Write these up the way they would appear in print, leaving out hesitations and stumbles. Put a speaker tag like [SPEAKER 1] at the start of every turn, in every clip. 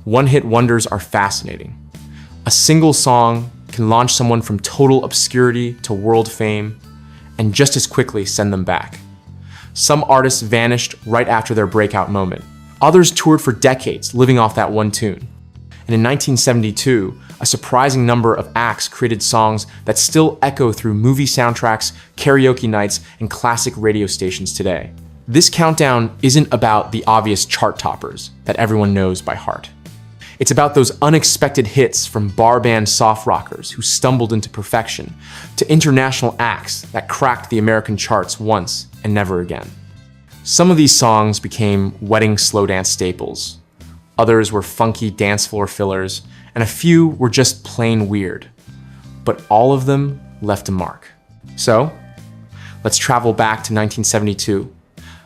[SPEAKER 1] One-hit wonders are fascinating. A single song can launch someone from total obscurity to world fame, and just as quickly send them back. Some artists vanished right after their breakout moment. Others toured for decades, living off that one tune. And in 1972, a surprising number of acts created songs that still echo through movie soundtracks, karaoke nights, and classic radio stations today. This countdown isn't about the obvious chart toppers that everyone knows by heart. It's about those unexpected hits from bar band soft rockers who stumbled into perfection, to international acts that cracked the American charts once and never again. Some of these songs became wedding slow dance staples. Others were funky dance floor fillers, and a few were just plain weird. But all of them left a mark. So, let's travel back to 1972,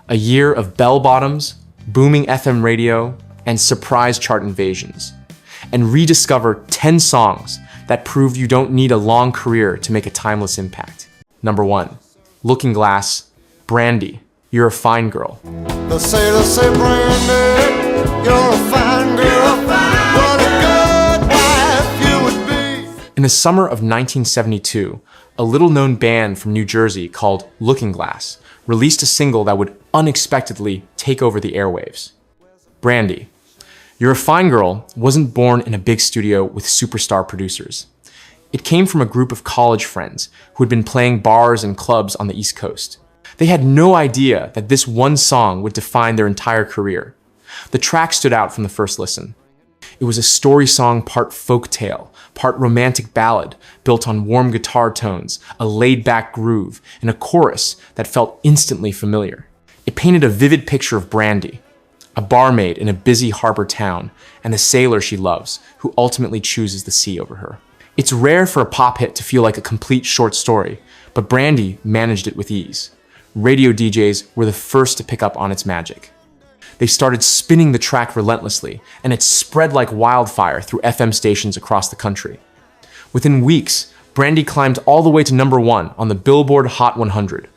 [SPEAKER 1] a year of bell bottoms, booming FM radio, and surprise chart invasions, and rediscover 10 songs that prove you don't need a long career to make a timeless impact. Number 1, Looking Glass, Brandy, You're a Fine Girl.
[SPEAKER 2] They say, Brandy, you're a fine girl, what a good wife you would be.
[SPEAKER 1] In the summer of 1972, a little-known band from New Jersey called Looking Glass released a single that would unexpectedly take over the airwaves. Brandy, You're a Fine Girl wasn't born in a big studio with superstar producers. It came from a group of college friends who had been playing bars and clubs on the East Coast. They had no idea that this one song would define their entire career. The track stood out from the first listen. It was a story song part folktale, part romantic ballad, built on warm guitar tones, a laid-back groove, and a chorus that felt instantly familiar. It painted a vivid picture of Brandy, a barmaid in a busy harbor town, and the sailor she loves, who ultimately chooses the sea over her. It's rare for a pop hit to feel like a complete short story, but Brandy managed it with ease. Radio DJs were the first to pick up on its magic. They started spinning the track relentlessly, and it spread like wildfire through FM stations across the country. Within weeks, Brandy climbed all the way to number 1 on the Billboard Hot 100.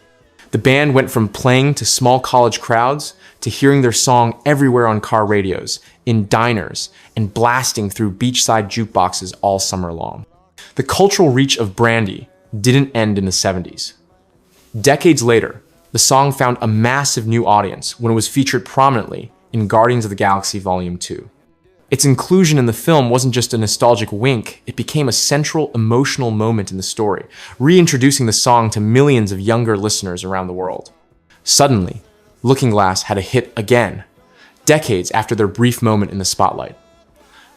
[SPEAKER 1] The band went from playing to small college crowds to hearing their song everywhere on car radios, in diners, and blasting through beachside jukeboxes all summer long. The cultural reach of Brandy didn't end in the 70s. Decades later, the song found a massive new audience when it was featured prominently in Guardians of the Galaxy Volume 2. Its inclusion in the film wasn't just a nostalgic wink, it became a central emotional moment in the story, reintroducing the song to millions of younger listeners around the world. Suddenly, Looking Glass had a hit again, decades after their brief moment in the spotlight.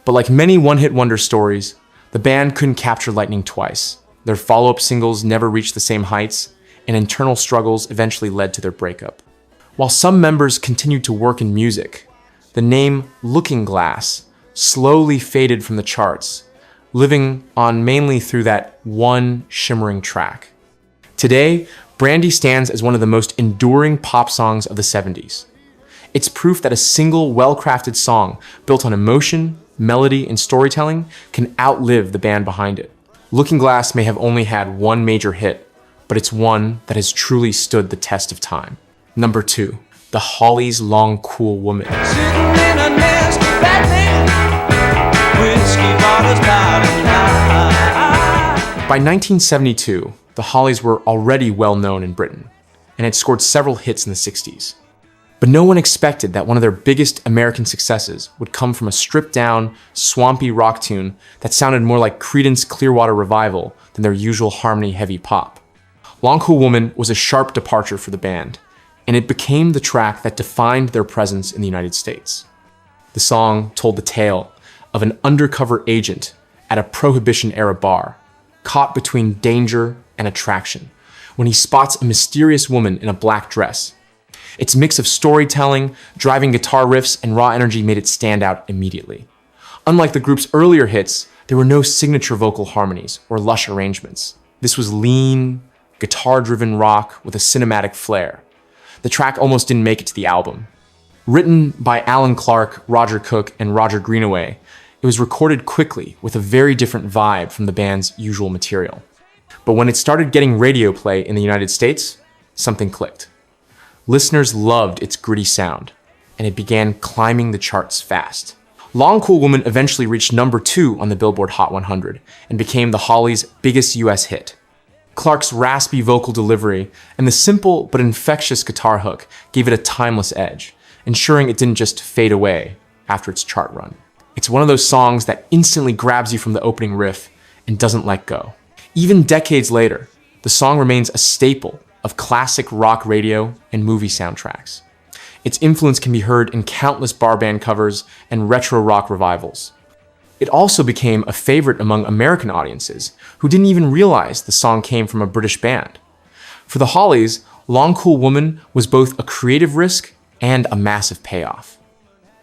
[SPEAKER 1] But like many one-hit wonder stories, the band couldn't capture lightning twice. Their follow-up singles never reached the same heights, and internal struggles eventually led to their breakup. While some members continued to work in music, the name Looking Glass slowly faded from the charts, living on mainly through that one shimmering track. Today, Brandy stands as one of the most enduring pop songs of the 70s. It's proof that a single well-crafted song built on emotion, melody, and storytelling can outlive the band behind it. Looking Glass may have only had one major hit, but it's one that has truly stood the test of time. Number 2, the Hollies' Long Cool Woman. By 1972, the Hollies were already well known in Britain, and had scored several hits in the 60s. But no one expected that one of their biggest American successes would come from a stripped-down, swampy rock tune that sounded more like Creedence Clearwater Revival than their usual harmony-heavy pop. Long Cool Woman was a sharp departure for the band, and it became the track that defined their presence in the United States. The song told the tale of an undercover agent at a Prohibition-era bar, caught between danger and attraction, when he spots a mysterious woman in a black dress. Its mix of storytelling, driving guitar riffs, and raw energy made it stand out immediately. Unlike the group's earlier hits, there were no signature vocal harmonies or lush arrangements. This was lean, guitar-driven rock with a cinematic flair. The track almost didn't make it to the album. Written by Alan Clark, Roger Cook, and Roger Greenaway, it was recorded quickly with a very different vibe from the band's usual material. But when it started getting radio play in the United States, something clicked. Listeners loved its gritty sound, and it began climbing the charts fast. Long Cool Woman eventually reached number 2 on the Billboard Hot 100 and became the Hollies' biggest US hit. Clark's raspy vocal delivery and the simple but infectious guitar hook gave it a timeless edge, ensuring it didn't just fade away after its chart run. It's one of those songs that instantly grabs you from the opening riff and doesn't let go. Even decades later, the song remains a staple of classic rock radio and movie soundtracks. Its influence can be heard in countless bar band covers and retro rock revivals. It also became a favorite among American audiences who didn't even realize the song came from a British band. For the Hollies, Long Cool Woman was both a creative risk and a massive payoff.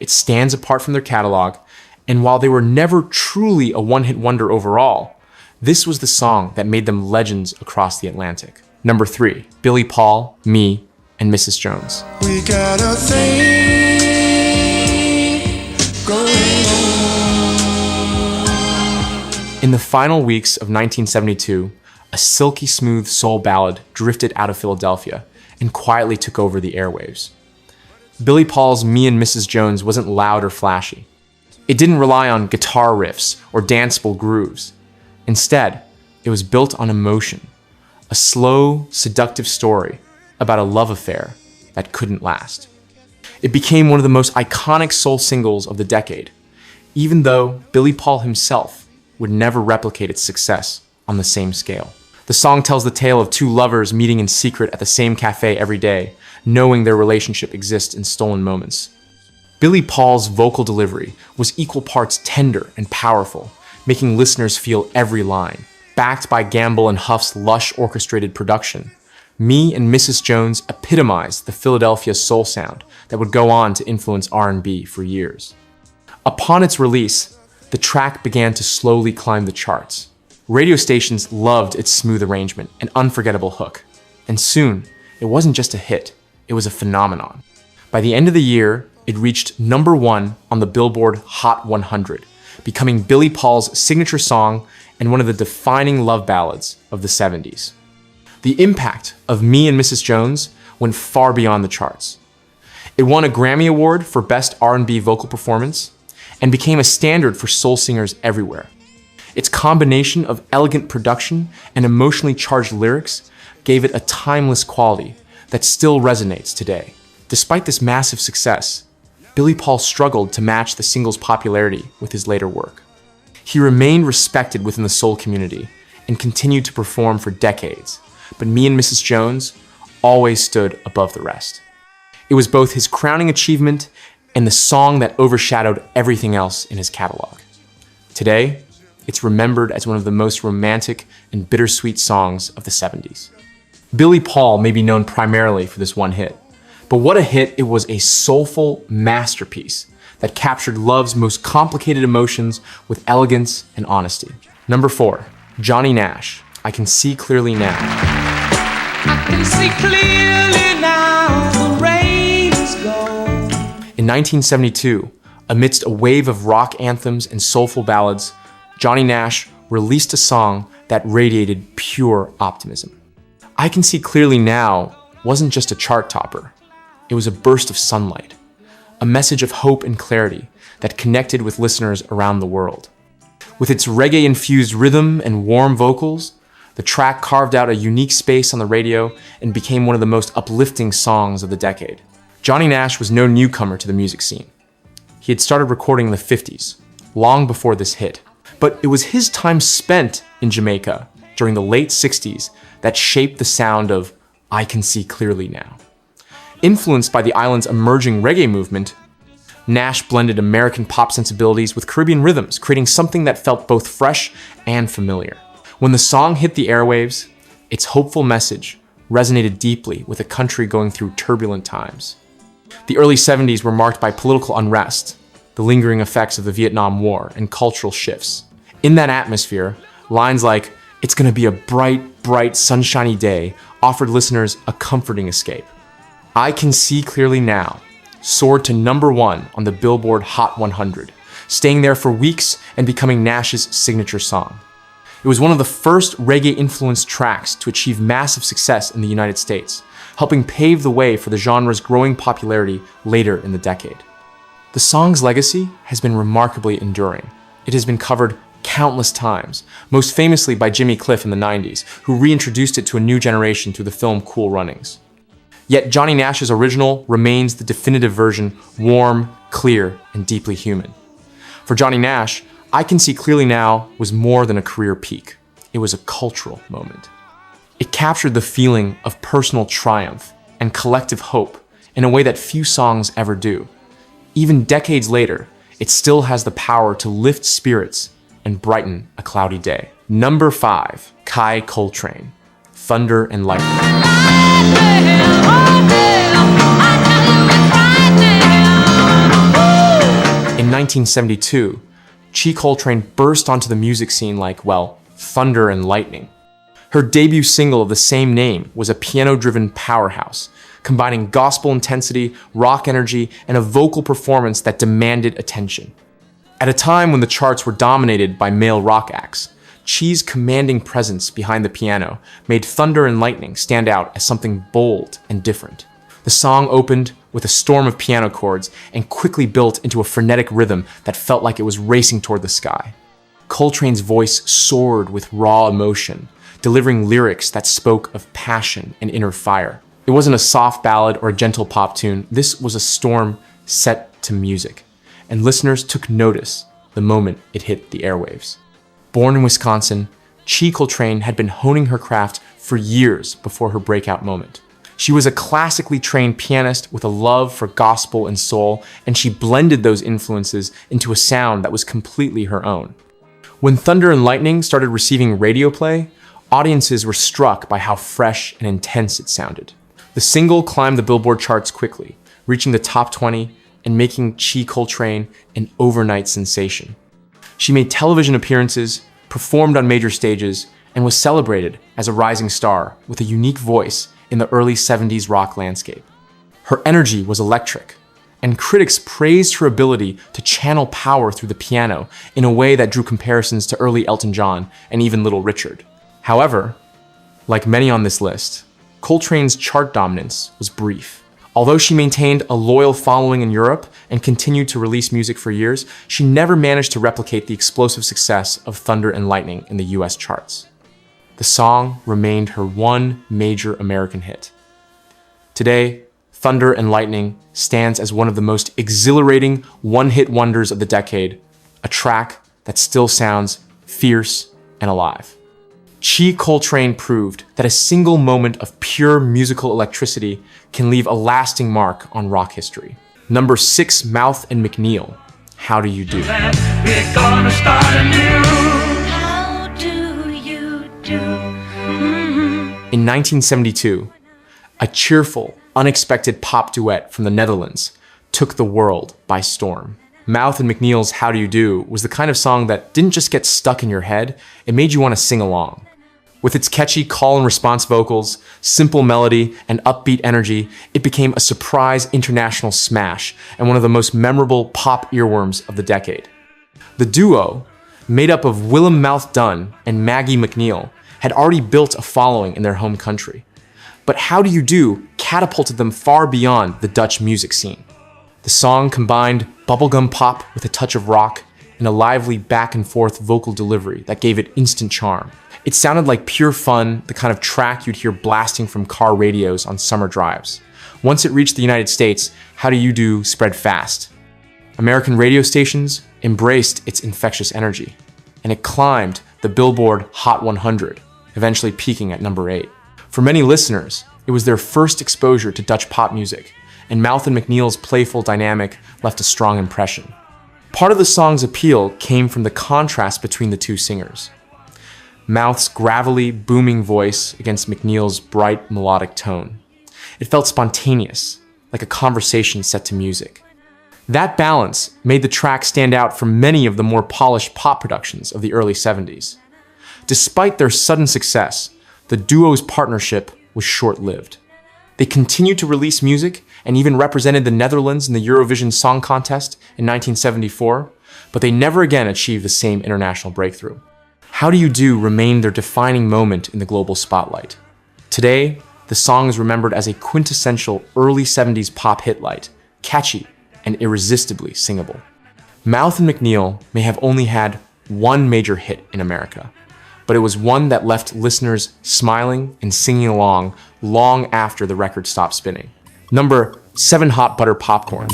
[SPEAKER 1] It stands apart from their catalog, and while they were never truly a one-hit wonder overall, this was the song that made them legends across the Atlantic. Number 3, Billy Paul, Me, and Mrs. Jones.
[SPEAKER 2] We got a thing going on.
[SPEAKER 1] In the final weeks of 1972, a silky smooth soul ballad drifted out of Philadelphia and quietly took over the airwaves. Billy Paul's Me and Mrs. Jones wasn't loud or flashy. It didn't rely on guitar riffs or danceable grooves. Instead, it was built on emotion, a slow, seductive story about a love affair that couldn't last. It became one of the most iconic soul singles of the decade, even though Billy Paul himself would never replicate its success on the same scale. The song tells the tale of two lovers meeting in secret at the same cafe every day, knowing their relationship exists in stolen moments. Billy Paul's vocal delivery was equal parts tender and powerful, making listeners feel every line. Backed by Gamble and Huff's lush orchestrated production, Me and Mrs. Jones epitomized the Philadelphia soul sound that would go on to influence R&B for years. Upon its release, the track began to slowly climb the charts. Radio stations loved its smooth arrangement and unforgettable hook. And soon, it wasn't just a hit, it was a phenomenon. By the end of the year, it reached number 1 on the Billboard Hot 100, becoming Billy Paul's signature song and one of the defining love ballads of the 70s. The impact of Me and Mrs. Jones went far beyond the charts. It won a Grammy Award for Best R&B Vocal Performance and became a standard for soul singers everywhere. Its combination of elegant production and emotionally charged lyrics gave it a timeless quality that still resonates today. Despite this massive success, Billy Paul struggled to match the single's popularity with his later work. He remained respected within the soul community and continued to perform for decades, but Me and Mrs. Jones always stood above the rest. It was both his crowning achievement and the song that overshadowed everything else in his catalog. Today, it's remembered as one of the most romantic and bittersweet songs of the 70s. Billy Paul may be known primarily for this one hit, but what a hit! It was a soulful masterpiece that captured love's most complicated emotions with elegance and honesty. Number 4, Johnny Nash, I Can See Clearly Now.
[SPEAKER 3] I can see clearly now, the rain is gone.
[SPEAKER 1] In 1972, amidst a wave of rock anthems and soulful ballads, Johnny Nash released a song that radiated pure optimism. I Can See Clearly Now wasn't just a chart topper. It was a burst of sunlight, a message of hope and clarity that connected with listeners around the world. With its reggae-infused rhythm and warm vocals, the track carved out a unique space on the radio and became one of the most uplifting songs of the decade. Johnny Nash was no newcomer to the music scene. He had started recording in the 50s, long before this hit. But it was his time spent in Jamaica during the late 60s that shaped the sound of I Can See Clearly Now. Influenced by the island's emerging reggae movement, Nash blended American pop sensibilities with Caribbean rhythms, creating something that felt both fresh and familiar. When the song hit the airwaves, its hopeful message resonated deeply with a country going through turbulent times. The early 70s were marked by political unrest, the lingering effects of the Vietnam War, and cultural shifts. In that atmosphere, lines like, "It's gonna be a bright, bright, sunshiny day," offered listeners a comforting escape. I Can See Clearly Now soared to number 1 on the Billboard Hot 100, staying there for weeks and becoming Nash's signature song. It was one of the first reggae-influenced tracks to achieve massive success in the United States, helping pave the way for the genre's growing popularity later in the decade. The song's legacy has been remarkably enduring. It has been covered countless times, most famously by Jimmy Cliff in the 90s, who reintroduced it to a new generation through the film Cool Runnings. Yet Johnny Nash's original remains the definitive version, warm, clear, and deeply human. For Johnny Nash, I Can See Clearly Now was more than a career peak. It was a cultural moment. It captured the feeling of personal triumph and collective hope in a way that few songs ever do. Even decades later, it still has the power to lift spirits and brighten a cloudy day. Number 5, Kai Coltrane, Thunder and Lightning. In 1972, Chi Coltrane burst onto the music scene like, well, thunder and lightning. Her debut single of the same name was a piano-driven powerhouse, combining gospel intensity, rock energy, and a vocal performance that demanded attention. At a time when the charts were dominated by male rock acts, Chi's commanding presence behind the piano made Thunder and Lightning stand out as something bold and different. The song opened with a storm of piano chords and quickly built into a frenetic rhythm that felt like it was racing toward the sky. Coltrane's voice soared with raw emotion, delivering lyrics that spoke of passion and inner fire. It wasn't a soft ballad or a gentle pop tune. This was a storm set to music, and listeners took notice the moment it hit the airwaves. Born in Wisconsin, Chi Coltrane had been honing her craft for years before her breakout moment. She was a classically trained pianist with a love for gospel and soul, and she blended those influences into a sound that was completely her own. When Thunder and Lightning started receiving radio play, audiences were struck by how fresh and intense it sounded. The single climbed the Billboard charts quickly, reaching the top 20 and making Chi Coltrane an overnight sensation. She made television appearances, performed on major stages, and was celebrated as a rising star with a unique voice in the early 70s rock landscape. Her energy was electric, and critics praised her ability to channel power through the piano in a way that drew comparisons to early Elton John and even Little Richard. However, like many on this list, Coltrane's chart dominance was brief. Although she maintained a loyal following in Europe and continued to release music for years, she never managed to replicate the explosive success of Thunder and Lightning in the US charts. The song remained her one major American hit. Today, Thunder and Lightning stands as one of the most exhilarating one-hit wonders of the decade, a track that still sounds fierce and alive. Chi Coltrane proved that a single moment of pure musical electricity can leave a lasting mark on rock history. Number 6, Mouth and MacNeal, How Do You Do?
[SPEAKER 3] We're gonna start anew.
[SPEAKER 1] In 1972, a cheerful, unexpected pop duet from the Netherlands took the world by storm. Mouth and MacNeal's How Do You Do was the kind of song that didn't just get stuck in your head, it made you want to sing along. With its catchy call and response vocals, simple melody, and upbeat energy, it became a surprise international smash and one of the most memorable pop earworms of the decade. The duo, made up of Willem Mouth Dunn and Maggie MacNeal, had already built a following in their home country. But How Do You Do catapulted them far beyond the Dutch music scene. The song combined bubblegum pop with a touch of rock and a lively back-and-forth vocal delivery that gave it instant charm. It sounded like pure fun, the kind of track you'd hear blasting from car radios on summer drives. Once it reached the United States, How Do You Do spread fast. American radio stations embraced its infectious energy, and it climbed the Billboard Hot 100, eventually peaking at number 8. For many listeners, it was their first exposure to Dutch pop music, and Mouth and MacNeal's playful dynamic left a strong impression. Part of the song's appeal came from the contrast between the two singers. Mouth's gravelly, booming voice against MacNeal's bright, melodic tone. It felt spontaneous, like a conversation set to music. That balance made the track stand out from many of the more polished pop productions of the early 70s. Despite their sudden success, the duo's partnership was short-lived. They continued to release music and even represented the Netherlands in the Eurovision Song Contest in 1974, but they never again achieved the same international breakthrough. How Do You Do remained their defining moment in the global spotlight. Today, the song is remembered as a quintessential early 70s pop hit light, catchy and irresistibly singable. Mouth and MacNeal may have only had one major hit in America, but it was one that left listeners smiling and singing along long after the record stopped spinning. Number 7 Hot Butter Popcorn.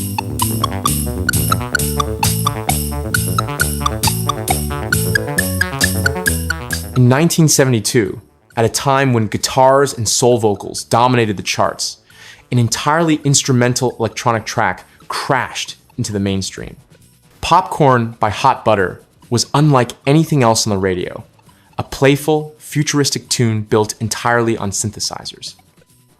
[SPEAKER 1] In 1972, at a time when guitars and soul vocals dominated the charts, an entirely instrumental electronic track crashed into the mainstream. Popcorn by Hot Butter was unlike anything else on the radio, a playful, futuristic tune built entirely on synthesizers.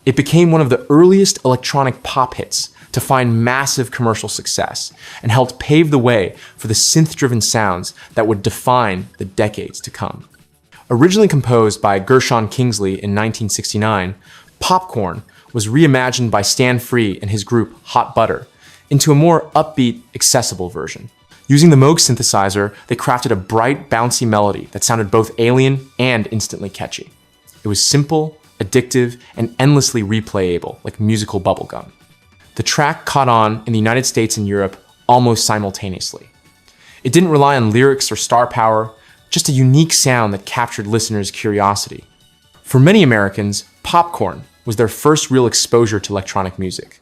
[SPEAKER 1] It became one of the earliest electronic pop hits to find massive commercial success and helped pave the way for the synth-driven sounds that would define the decades to come. Originally composed by Gershon Kingsley in 1969, Popcorn was reimagined by Stan Free and his group Hot Butter into a more upbeat, accessible version. Using the Moog synthesizer, they crafted a bright, bouncy melody that sounded both alien and instantly catchy. It was simple, addictive, and endlessly replayable, like musical bubblegum. The track caught on in the United States and Europe almost simultaneously. It didn't rely on lyrics or star power, just a unique sound that captured listeners' curiosity. For many Americans, Popcorn was their first real exposure to electronic music.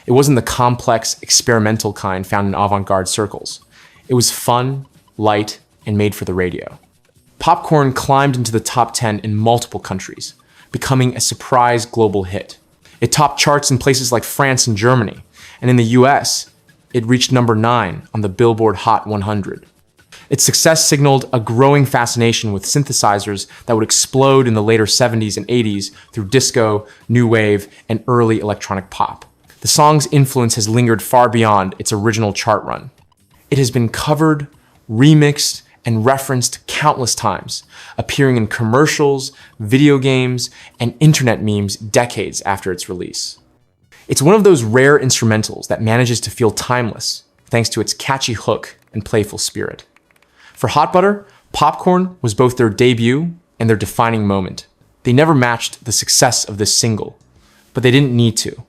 [SPEAKER 1] It wasn't the complex, experimental kind found in avant-garde circles. It was fun, light, and made for the radio. Popcorn climbed into the top 10 in multiple countries, becoming a surprise global hit. It topped charts in places like France and Germany, and in the US, it reached number 9 on the Billboard Hot 100. Its success signaled a growing fascination with synthesizers that would explode in the later 70s and 80s through disco, new wave, and early electronic pop. The song's influence has lingered far beyond its original chart run. It has been covered, remixed, and referenced countless times, appearing in commercials, video games, and internet memes decades after its release. It's one of those rare instrumentals that manages to feel timeless thanks to its catchy hook and playful spirit. For Hot Butter, Popcorn was both their debut and their defining moment. They never matched the success of this single, but they didn't need to.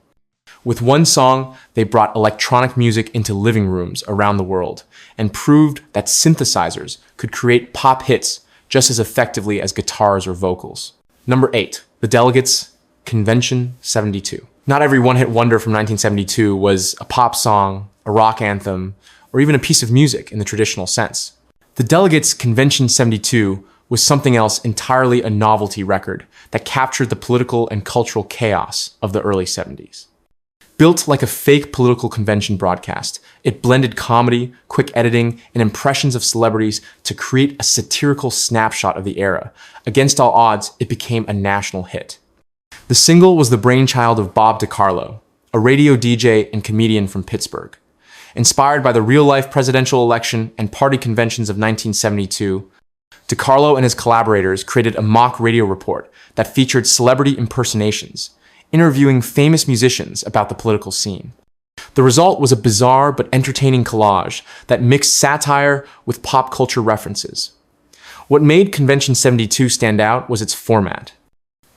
[SPEAKER 1] With one song, they brought electronic music into living rooms around the world and proved that synthesizers could create pop hits just as effectively as guitars or vocals. Number 8, The Delegates, Convention 72. Not every one-hit wonder from 1972 was a pop song, a rock anthem, or even a piece of music in the traditional sense. The Delegates' Convention 72 was something else entirely a novelty record that captured the political and cultural chaos of the early 70s. Built like a fake political convention broadcast, it blended comedy, quick editing, and impressions of celebrities to create a satirical snapshot of the era. Against all odds, it became a national hit. The single was the brainchild of Bob DiCarlo, a radio DJ and comedian from Pittsburgh. Inspired by the real-life presidential election and party conventions of 1972, DiCarlo and his collaborators created a mock radio report that featured celebrity impersonations, interviewing famous musicians about the political scene. The result was a bizarre but entertaining collage that mixed satire with pop culture references. What made Convention 72 stand out was its format.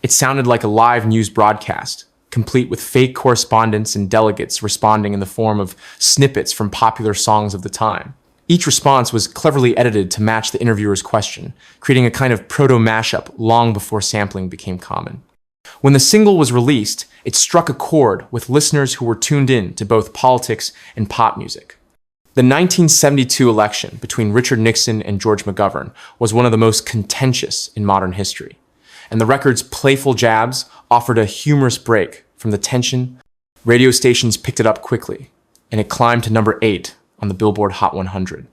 [SPEAKER 1] It sounded like a live news broadcast, complete with fake correspondents and delegates responding in the form of snippets from popular songs of the time. Each response was cleverly edited to match the interviewer's question, creating a kind of proto-mashup long before sampling became common. When the single was released, it struck a chord with listeners who were tuned in to both politics and pop music. The 1972 election between Richard Nixon and George McGovern was one of the most contentious in modern history, and the record's playful jabs offered a humorous break from the tension. Radio stations picked it up quickly, and it climbed to number 8 on the Billboard Hot 100.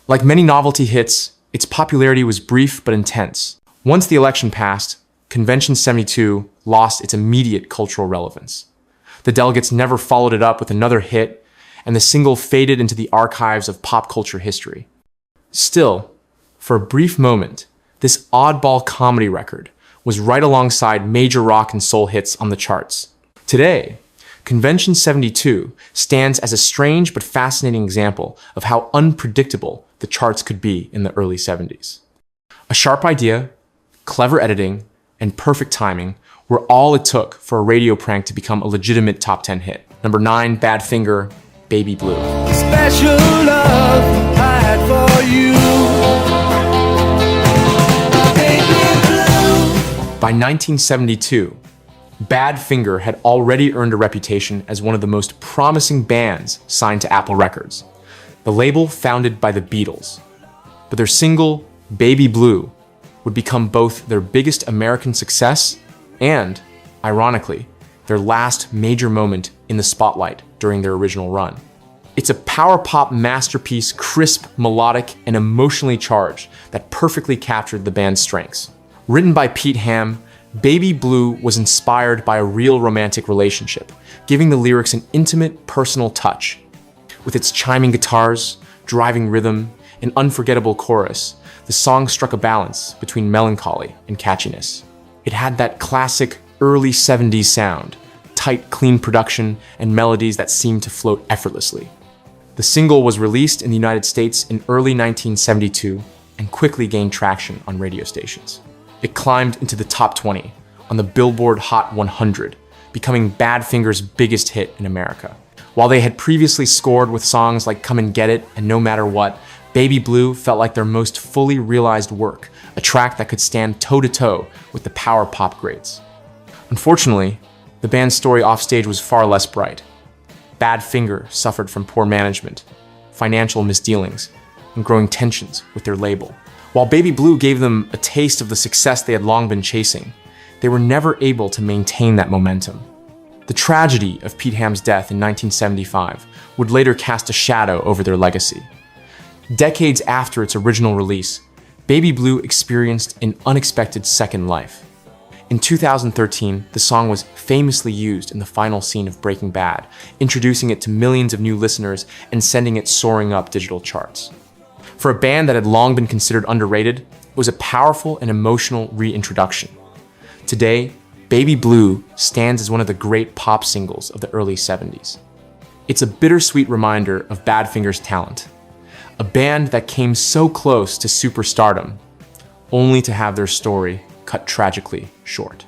[SPEAKER 1] Like many novelty hits, its popularity was brief but intense. Once the election passed, Convention 72 lost its immediate cultural relevance. The Delegates never followed it up with another hit, and the single faded into the archives of pop culture history. Still, for a brief moment, this oddball comedy record was right alongside major rock and soul hits on the charts. Today, Convention 72 stands as a strange but fascinating example of how unpredictable the charts could be in the early 70s. A sharp idea, clever editing, and perfect timing were all it took for a radio prank to become a legitimate top 10 hit. Number 9, Badfinger, Baby Blue.
[SPEAKER 2] Special love I had for you. Baby blue.
[SPEAKER 1] By 1972, Badfinger had already earned a reputation as one of the most promising bands signed to Apple Records, the label founded by the Beatles. But their single, Baby Blue, would become both their biggest American success and, ironically, their last major moment in the spotlight during their original run. It's a power pop masterpiece, crisp, melodic, and emotionally charged that perfectly captured the band's strengths. Written by Pete Ham, Baby Blue was inspired by a real romantic relationship, giving the lyrics an intimate, personal touch. With its chiming guitars, driving rhythm, and unforgettable chorus, the song struck a balance between melancholy and catchiness. It had that classic early 70s sound, tight, clean production, and melodies that seemed to float effortlessly. The single was released in the United States in early 1972 and quickly gained traction on radio stations. It climbed into the top 20 on the Billboard Hot 100, becoming Badfinger's biggest hit in America. While they had previously scored with songs like Come and Get It and No Matter What, Baby Blue felt like their most fully realized work, a track that could stand toe-to-toe with the power pop greats. Unfortunately, the band's story offstage was far less bright. Badfinger suffered from poor management, financial misdealings, and growing tensions with their label. While Baby Blue gave them a taste of the success they had long been chasing, they were never able to maintain that momentum. The tragedy of Pete Ham's death in 1975 would later cast a shadow over their legacy. Decades after its original release, Baby Blue experienced an unexpected second life. In 2013, the song was famously used in the final scene of Breaking Bad, introducing it to millions of new listeners and sending it soaring up digital charts. For a band that had long been considered underrated, it was a powerful and emotional reintroduction. Today, Baby Blue stands as one of the great pop singles of the early 70s. It's a bittersweet reminder of Badfinger's talent, a band that came so close to superstardom, only to have their story cut tragically short.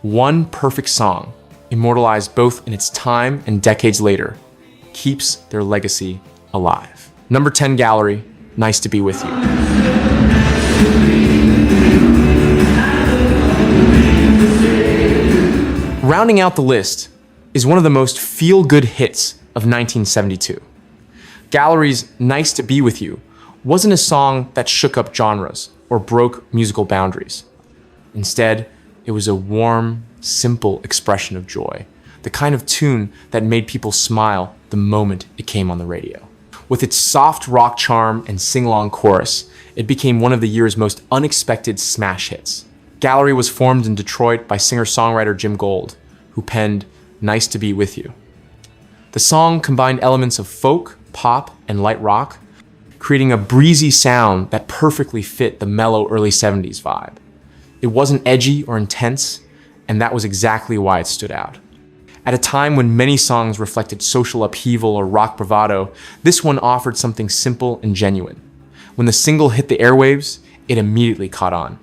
[SPEAKER 1] One perfect song, immortalized both in its time and decades later, keeps their legacy alive. Number 10 Gallery, Nice to Be With You. Rounding out the list is one of the most feel-good hits of 1972. Gallery's Nice to Be With You wasn't a song that shook up genres or broke musical boundaries. Instead, it was a warm, simple expression of joy, the kind of tune that made people smile the moment it came on the radio. With its soft rock charm and sing-along chorus, it became one of the year's most unexpected smash hits. Gallery was formed in Detroit by singer-songwriter Jim Gold, who penned Nice to Be With You. The song combined elements of folk, pop, and light rock, creating a breezy sound that perfectly fit the mellow early 70s vibe. It wasn't edgy or intense, and that was exactly why it stood out. At a time when many songs reflected social upheaval or rock bravado, this one offered something simple and genuine. When the single hit the airwaves, it immediately caught on.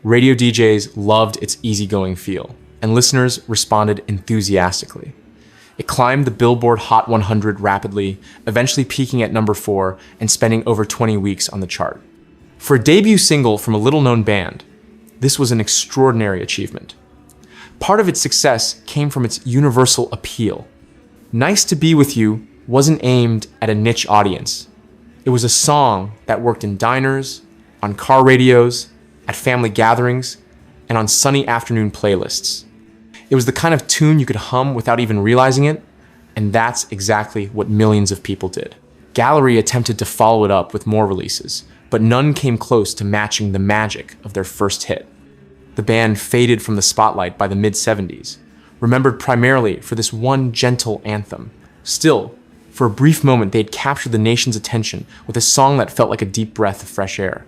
[SPEAKER 1] Radio DJs loved its easygoing feel, and listeners responded enthusiastically. It climbed the Billboard Hot 100 rapidly, eventually peaking at number 4 and spending over 20 weeks on the chart. For a debut single from a little-known band, this was an extraordinary achievement. Part of its success came from its universal appeal. Nice to Be With You wasn't aimed at a niche audience. It was a song that worked in diners, on car radios, at family gatherings, and on sunny afternoon playlists. It was the kind of tune you could hum without even realizing it, and that's exactly what millions of people did. Gallery attempted to follow it up with more releases, but none came close to matching the magic of their first hit. The band faded from the spotlight by the mid-70s, remembered primarily for this one gentle anthem. Still, for a brief moment they had captured the nation's attention with a song that felt like a deep breath of fresh air.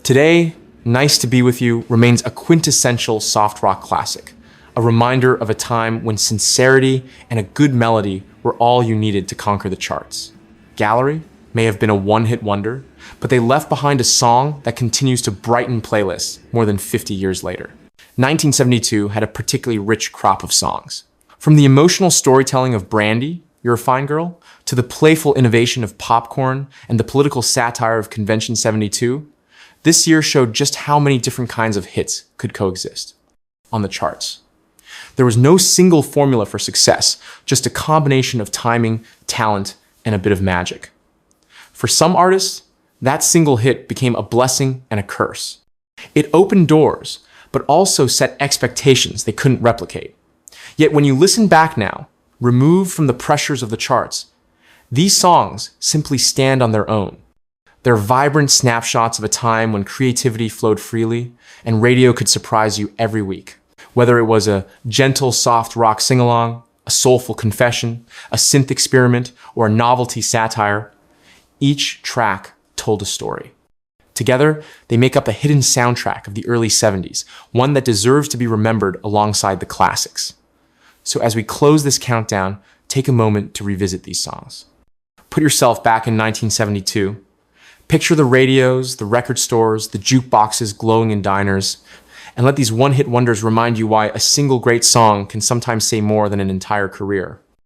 [SPEAKER 1] Today, Nice to Be With You remains a quintessential soft rock classic, a reminder of a time when sincerity and a good melody were all you needed to conquer the charts. Gallery may have been a one-hit wonder, but they left behind a song that continues to brighten playlists more than 50 years later. 1972 had a particularly rich crop of songs. From the emotional storytelling of Brandy You're a Fine Girl, to the playful innovation of Popcorn and the political satire of Convention 72, this year showed just how many different kinds of hits could coexist on the charts. There was no single formula for success, just a combination of timing, talent, and a bit of magic. For some artists, that single hit became a blessing and a curse. It opened doors, but also set expectations they couldn't replicate. Yet when you listen back now, removed from the pressures of the charts, these songs simply stand on their own. They're vibrant snapshots of a time when creativity flowed freely and radio could surprise you every week. Whether it was a gentle, soft rock sing-along, a soulful confession, a synth experiment, or a novelty satire, each track told a story. Together, they make up a hidden soundtrack of the early 70s, one that deserves to be remembered alongside the classics. So as we close this countdown, take a moment to revisit these songs. Put yourself back in 1972. Picture the radios, the record stores, the jukeboxes glowing in diners, and let these one-hit wonders remind you why a single great song can sometimes say more than an entire career.